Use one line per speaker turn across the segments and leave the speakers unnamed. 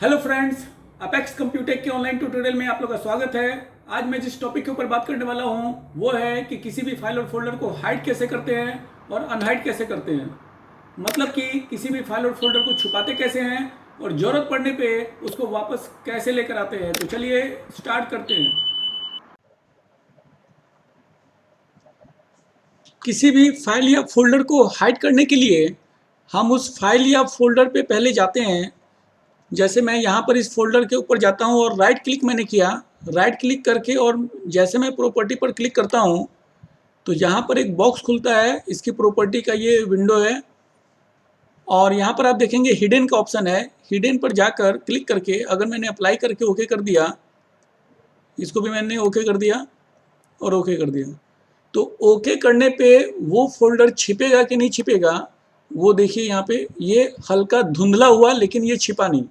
Hello friends, apex कंप्यूटेक के online tutorial में आप लोग का स्वागत है। आज मैं जिस टॉपिक के ऊपर बात करने वाला हूं वो है कि किसी भी फाइल और फोल्डर को हाइड कैसे करते हैं और अनहाइड कैसे करते हैं। मतलब कि किसी भी फाइल और फोल्डर को छुपाते कैसे हैं और ज़रूरत पड़ने पे उसको वापस कैसे लेकर आते हैं। तो चलिए स्टार्ट करते हैं। किसी भी फाइल या फोल्डर को हाइड करने के लिए हम उस फाइल या फोल्डर पे पहले जाते हैं। जैसे मैं यहाँ पर इस फोल्डर के ऊपर जाता हूँ और राइट क्लिक मैंने किया। राइट क्लिक करके और जैसे मैं प्रॉपर्टी पर क्लिक करता हूँ तो यहाँ पर एक बॉक्स खुलता है। इसकी प्रॉपर्टी का ये विंडो है और यहाँ पर आप देखेंगे हिडन का ऑप्शन है। हिडन पर जाकर क्लिक करके अगर मैंने अप्लाई करके ओके कर दिया, इसको भी मैंने ओके कर दिया और ओके कर दिया, तो ओके करने पे वो फोल्डर छिपेगा कि नहीं छिपेगा वो देखिए। यहाँ पे ये हल्का धुंधला हुआ लेकिन ये छिपा नहीं।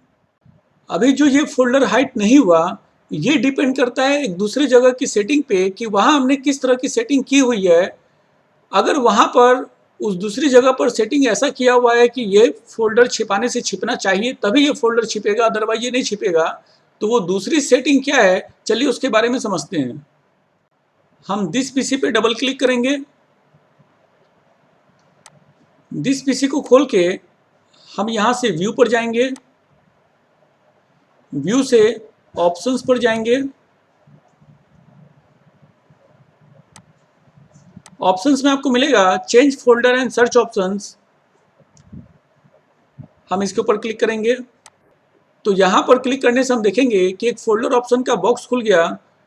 अभी जो ये फोल्डर हाइड नहीं हुआ ये डिपेंड करता है एक दूसरे जगह की सेटिंग पे कि वहाँ हमने किस तरह की सेटिंग की हुई है। अगर वहाँ पर उस दूसरी जगह पर सेटिंग ऐसा किया हुआ है कि ये फोल्डर छिपाने से छिपना चाहिए तभी ये फोल्डर छिपेगा, अदरवाइज ये नहीं छिपेगा, तो वो दूसरी सेटिंग क्या है चलिए उसके बारे में समझते हैं। हम दिस पीसी पे डबल क्लिक करेंगे। दिस पीसी को खोल के हम यहाँ से व्यू पर जाएंगे। व्यू से ऑप्शंस पर जाएंगे। ऑप्शंस में आपको मिलेगा change folder and search options. हम इसके ऊपर क्लिक करेंगे तो यहाँ पर क्लिक करने से हम देखेंगे कि एक फोल्डर ऑप्शन का बॉक्स खुल गया।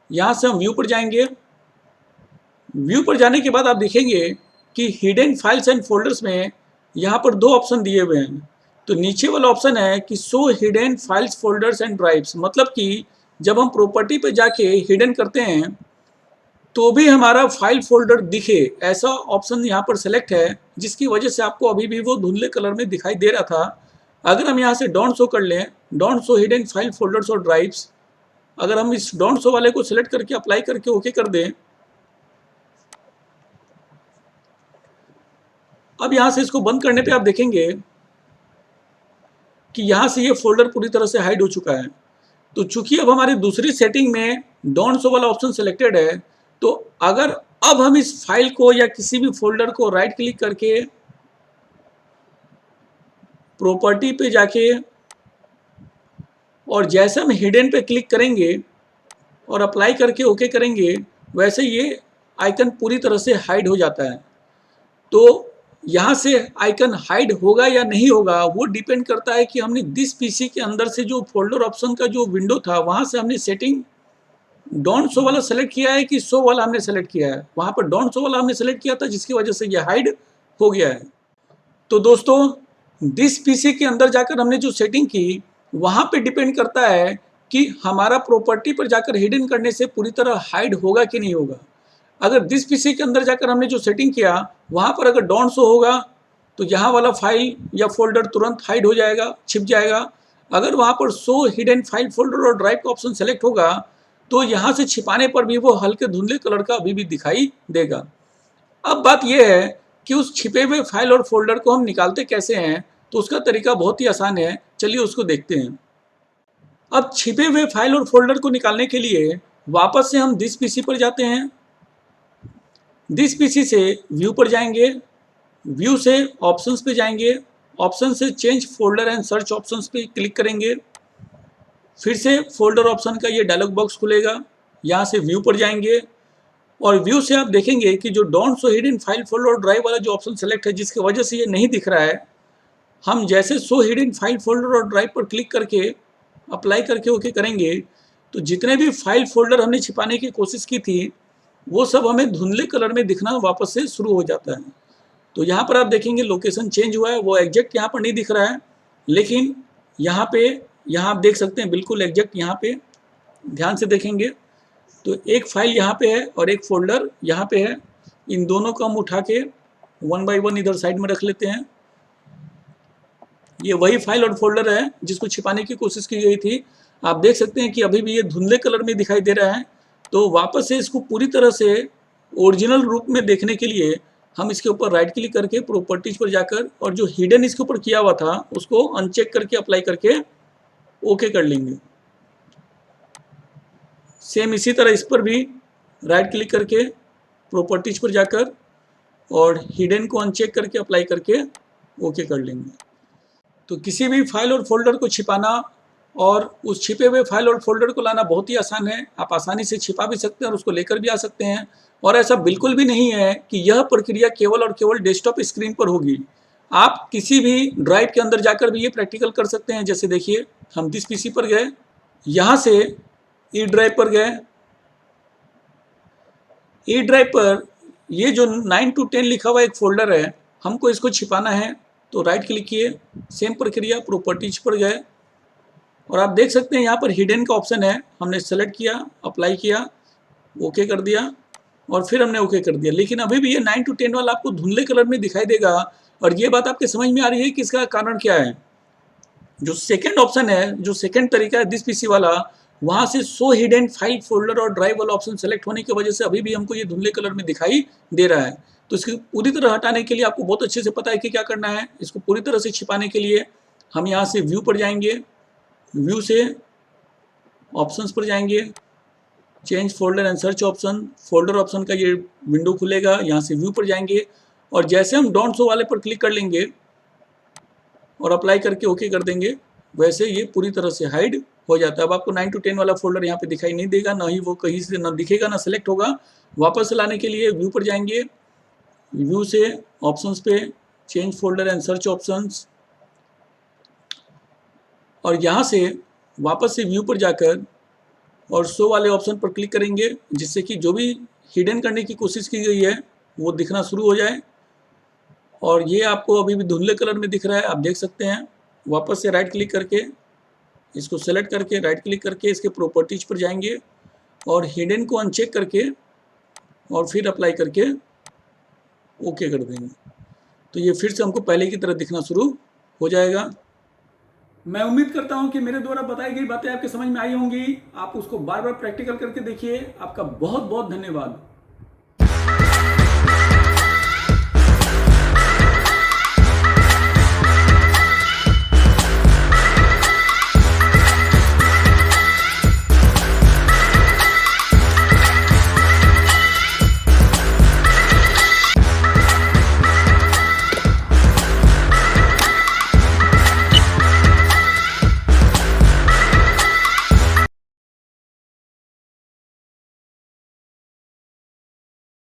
यहाँ से हम व्यू पर जाएंगे। व्यू पर जाने के बाद आप देखेंगे कि हिडन फाइल्स एंड फोल्डर्स में यहाँ पर दो ऑप्शन दिए हुए हैं। तो नीचे वाला ऑप्शन है कि show hidden files folders and drives, मतलब कि जब हम प्रॉपर्टी पे जाके हिडन करते हैं तो भी हमारा फाइल फोल्डर दिखे, ऐसा ऑप्शन यहाँ पर सेलेक्ट है, जिसकी वजह से आपको अभी भी वो धुंधले कलर में दिखाई दे रहा था। अगर हम यहाँ से डोंट शो कर लें, don't show hidden file folders और ड्राइव्स, अगर हम इस डोंट शो वाले को सिलेक्ट करके अप्लाई करके ओके कर दें, अब यहाँ से इसको बंद करने पे आप देखेंगे कि यहाँ से ये फोल्डर पूरी तरह से हाइड हो चुका है। तो चूंकि अब हमारी दूसरी सेटिंग में डोंट शो वाला ऑप्शन सिलेक्टेड है, तो अगर अब हम इस फाइल को या किसी भी फोल्डर को राइट क्लिक करके प्रॉपर्टी पे जाके और जैसे हम हिडन पे क्लिक करेंगे और अप्लाई करके ओके करेंगे, वैसे ये आइकन पूरी तरह से हाइड हो जाता है। तो यहाँ से आइकन हाइड होगा या नहीं होगा वो डिपेंड करता है कि हमने दिस पीसी के अंदर से जो फोल्डर ऑप्शन का जो विंडो था वहाँ से हमने सेटिंग डोंट शो वाला सेलेक्ट किया है कि शो वाला हमने सेलेक्ट किया है। वहाँ पर डोंट शो वाला हमने सेलेक्ट किया था जिसकी वजह से ये हाइड हो गया है। तो दोस्तों दिस पीसी के अंदर जाकर हमने जो सेटिंग की वहाँ पे डिपेंड करता है कि हमारा प्रॉपर्टी पर जाकर हिडन करने से पूरी तरह हाइड होगा कि नहीं होगा। अगर दिस पीसी के अंदर जाकर हमने जो सेटिंग किया वहाँ पर अगर डोंट शो होगा तो यहाँ वाला फाइल या फोल्डर तुरंत हाइड हो जाएगा, छिप जाएगा। अगर वहाँ पर शो हिडन फाइल फोल्डर और ड्राइव का ऑप्शन सेलेक्ट होगा तो यहाँ से छिपाने पर भी वो हल्के धुंधले कलर का अभी भी दिखाई देगा। अब बात यह है कि उस छिपे हुए फाइल और फोल्डर को हम निकालते कैसे हैं, तो उसका तरीका बहुत ही आसान है, चलिए उसको देखते हैं। अब छिपे हुए फाइल और फोल्डर को निकालने के लिए वापस से हम दिस पीसी पर जाते हैं। दिस पीसी से व्यू पर जाएंगे। व्यू से ऑप्शंस पे जाएंगे। ऑप्शन से change folder and search options पे क्लिक करेंगे। फिर से फोल्डर ऑप्शन का ये डायलॉग बॉक्स खुलेगा। यहाँ से व्यू पर जाएंगे और व्यू से आप देखेंगे कि जो don't show hidden file folder और ड्राइव वाला जो ऑप्शन सेलेक्ट है जिसकी वजह से ये नहीं दिख रहा है, हम जैसे शो हिडन फाइल फोल्डर और ड्राइव पर क्लिक करके अप्लाई करके ओके करेंगे तो जितने भी फाइल फोल्डर हमने छिपाने की कोशिश की थी वो सब हमें धुंधले कलर में दिखना वापस से शुरू हो जाता है। तो यहाँ पर आप देखेंगे लोकेशन चेंज हुआ है, वो एग्जैक्ट यहाँ पर नहीं दिख रहा है, लेकिन यहाँ पे यहाँ आप देख सकते हैं बिल्कुल एग्जैक्ट। यहाँ पे ध्यान से देखेंगे तो एक फाइल यहाँ पे है और एक फोल्डर यहाँ पे है। इन दोनों को हम उठा के वन बाय वन इधर साइड में रख लेते हैं। ये वही फाइल और फोल्डर है जिसको छिपाने की कोशिश की गई थी। आप देख सकते हैं कि अभी भी ये धुंधले कलर में दिखाई दे रहा है। तो वापस से इसको पूरी तरह से ओरिजिनल रूप में देखने के लिए हम इसके ऊपर राइट क्लिक करके प्रॉपर्टीज पर जाकर और जो हिडन इसके ऊपर किया हुआ था उसको अनचेक करके अप्लाई करके ओके कर लेंगे। सेम इसी तरह इस पर भी राइट क्लिक करके प्रॉपर्टीज पर जाकर और हिडन को अनचेक करके अप्लाई करके ओके कर लेंगे। तो किसी भी फाइल और फोल्डर को छिपाना और उस छिपे हुए फाइल और फोल्डर को लाना बहुत ही आसान है। आप आसानी से छिपा भी सकते हैं और उसको लेकर भी आ सकते हैं। और ऐसा बिल्कुल भी नहीं है कि यह प्रक्रिया केवल और केवल डेस्कटॉप स्क्रीन पर होगी। आप किसी भी ड्राइव के अंदर जाकर भी ये प्रैक्टिकल कर सकते हैं। जैसे देखिए, हम दिस पीसी पर गए, यहाँ से ई ड्राइव पर गए। ई ड्राइव पर ये जो 9 to 10 लिखा हुआ एक फोल्डर है, हमको इसको छिपाना है। तो राइट क्लिक किए, सेम प्रक्रिया, प्रॉपर्टीज पर गए और आप देख सकते हैं यहाँ पर हिडन का ऑप्शन है। हमने सेलेक्ट किया, अप्लाई किया, ओके कर दिया और फिर हमने ओके कर दिया। लेकिन अभी भी ये 9 to 10 वाला आपको धुंधले कलर में दिखाई देगा। और ये बात आपके समझ में आ रही है कि इसका कारण क्या है। जो सेकेंड ऑप्शन है, जो सेकेंड तरीका है दिस पीसी वाला, वहाँ से शो हिडन फाइल फोल्डर और ड्राइव वाला ऑप्शन सेलेक्ट होने की वजह से अभी भी हमको ये धुंधले कलर में दिखाई दे रहा है। तो इसको पूरी तरह हटाने के लिए आपको बहुत अच्छे से पता है कि क्या करना है। इसको पूरी तरह से छिपाने के लिए हम यहाँ से व्यू पर जाएंगे, व्यू से ऑप्शंस पर जाएंगे, change folder and search option, folder option का ये विंडो खुलेगा। यहाँ से व्यू पर जाएंगे और जैसे हम डोंट शो वाले पर क्लिक कर लेंगे और अप्लाई करके ओके कर देंगे, वैसे ये पूरी तरह से हाइड हो जाता है। अब आपको 9 to 10 वाला फोल्डर यहाँ पे दिखाई नहीं देगा, ना ही वो कहीं से ना दिखेगा ना सेलेक्ट होगा। वापस लाने के लिए व्यू पर जाएंगे, व्यू से ऑप्शंस पे change folder and search options और यहाँ से वापस से व्यू पर जाकर और शो वाले ऑप्शन पर क्लिक करेंगे, जिससे कि जो भी हिडन करने की कोशिश की गई है वो दिखना शुरू हो जाए। और ये आपको अभी भी धुंधले कलर में दिख रहा है, आप देख सकते हैं। वापस से राइट क्लिक करके इसको सेलेक्ट करके राइट क्लिक करके इसके प्रॉपर्टीज पर जाएंगे और हिडन को अनचेक करके और फिर अप्लाई करके ओके कर देंगे। तो ये फिर से हमको पहले की तरह दिखना शुरू हो जाएगा। मैं उम्मीद करता हूं कि मेरे द्वारा बताई गई बातें आपके समझ में आई होंगी। आप उसको बार बार प्रैक्टिकल करके देखिए। आपका बहुत बहुत धन्यवाद।